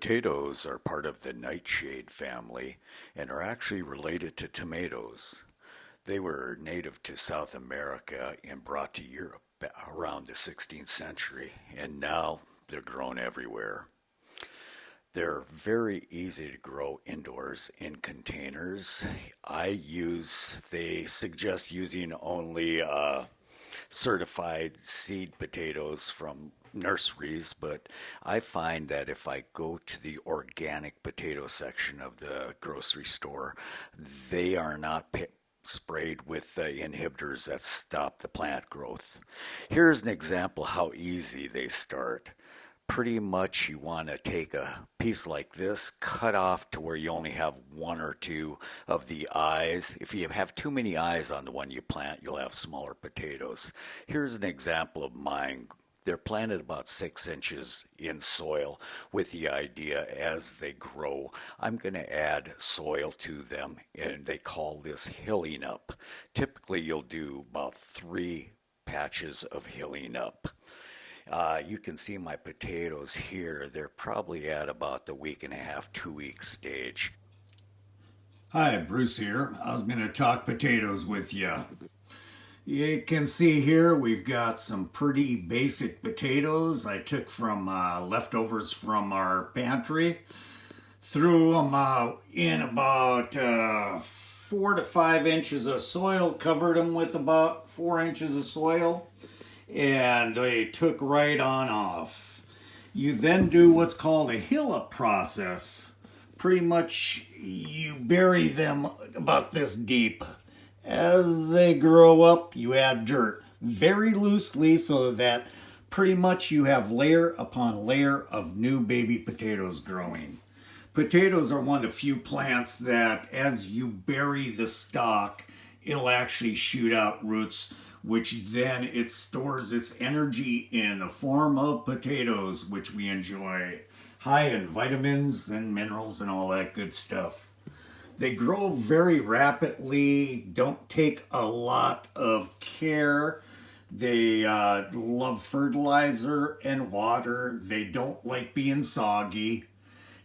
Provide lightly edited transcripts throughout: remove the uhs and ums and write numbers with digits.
Potatoes are part of the nightshade family and are actually related to tomatoes. They were native to South America and brought to Europe around the 16th century, and now they're grown everywhere. They're very easy to grow indoors in containers. They suggest using only certified seed potatoes from nurseries, but I find that if I go to the organic potato section of the grocery store, they are not sprayed with inhibitors that stop the plant growth. Here's an example how easy they start. Pretty much you want to take a piece like this, cut off to where you only have one or two of the eyes. If you have too many eyes on the one you plant, you'll have smaller potatoes. Here's an example of mine. They're planted about 6 inches in soil with the idea as they grow, I'm going to add soil to them, and they call this hilling up. Typically, you'll do about 3 patches of hilling up. You can see my potatoes here. They're probably at about the week and a half, 2 week stage. Hi, Bruce here. I was going to talk potatoes with you. You can see here we've got some pretty basic potatoes I took from leftovers from our pantry. Threw them in about 4 to 5 inches of soil, covered them with about 4 inches of soil, and they took right on off. You then do what's called a hill up process. Pretty much you bury them about this deep. As they grow up, you add dirt very loosely so that pretty much you have layer upon layer of new baby potatoes growing. Potatoes are one of the few plants that as you bury the stalk, it'll actually shoot out roots, which then it stores its energy in the form of potatoes, which we enjoy, high in vitamins and minerals and all that good stuff. They grow very rapidly, don't take a lot of care. They love fertilizer and water. They don't like being soggy.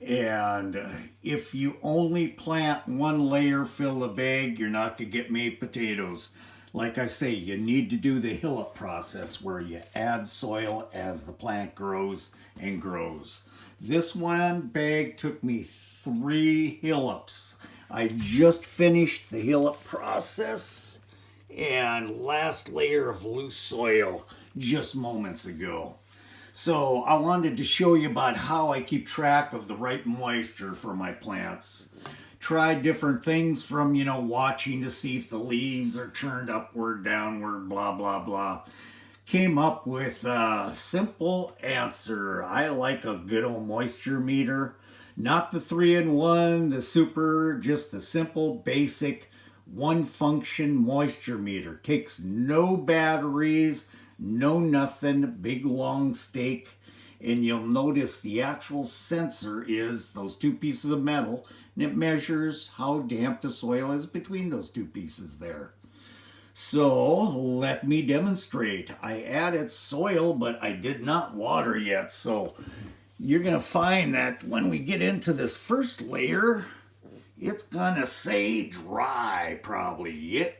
And if you only plant one layer, fill the bag, you're not going to get made potatoes. Like I say, you need to do the hill up process where you add soil as the plant grows and grows. This one bag took me 3 hill ups. I just finished the hill up process and last layer of loose soil just moments ago. So I wanted to show you about how I keep track of the right moisture for my plants. Tried different things from, watching to see if the leaves are turned upward, downward, blah, blah, blah. Came up with a simple answer. I like a good old moisture meter. Not the 3-in-1, the super, just the simple, basic, one function moisture meter. Takes no batteries, no nothing, big long stake. And you'll notice the actual sensor is those two pieces of metal, and it measures how damp the soil is between those two pieces there. So let me demonstrate. I added soil, but I did not water yet. So you're going to find that when we get into this first layer, it's going to say dry probably.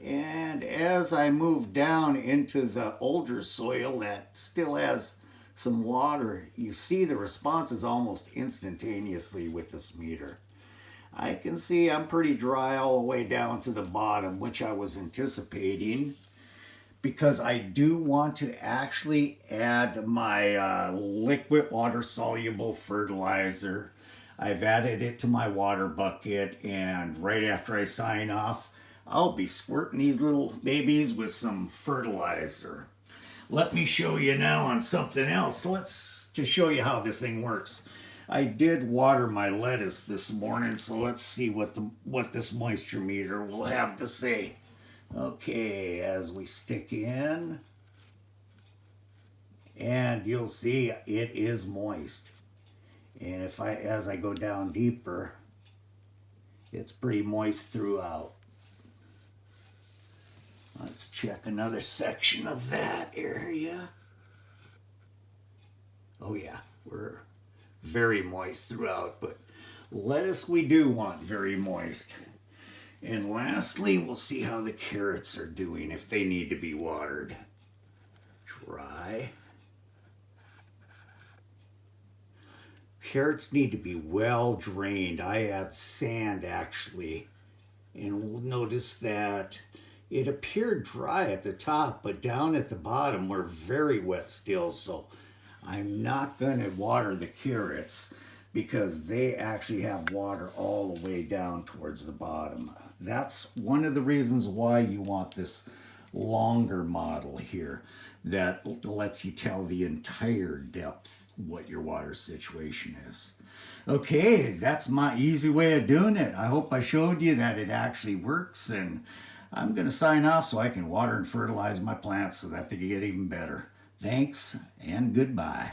And as I move down into the older soil that still has some water, you see the response is almost instantaneously with this meter. I can see I'm pretty dry all the way down to the bottom, which I was anticipating, because I do want to actually add my liquid water soluble fertilizer. I've added it to my water bucket, and right after I sign off, I'll be squirting these little babies with some fertilizer. Let me show you now on something else. To show you how this thing works. I did water my lettuce this morning, so let's see what this moisture meter will have to say. Okay, as we stick in, and you'll see it is moist. And as I go down deeper, it's pretty moist throughout. Let's check another section of that area. Oh yeah, we're very moist throughout, but lettuce we do want very moist. And lastly, we'll see how the carrots are doing, if they need to be watered. Dry. Carrots need to be well drained. I add sand actually, and we'll notice that it appeared dry at the top, but down at the bottom we're very wet still, so I'm not going to water the carrots because they actually have water all the way down towards the bottom. That's one of the reasons why you want this longer model here that lets you tell the entire depth what your water situation is. Okay, that's my easy way of doing it. I hope I showed you that it actually works, and I'm going to sign off so I can water and fertilize my plants so that they get even better. Thanks and goodbye.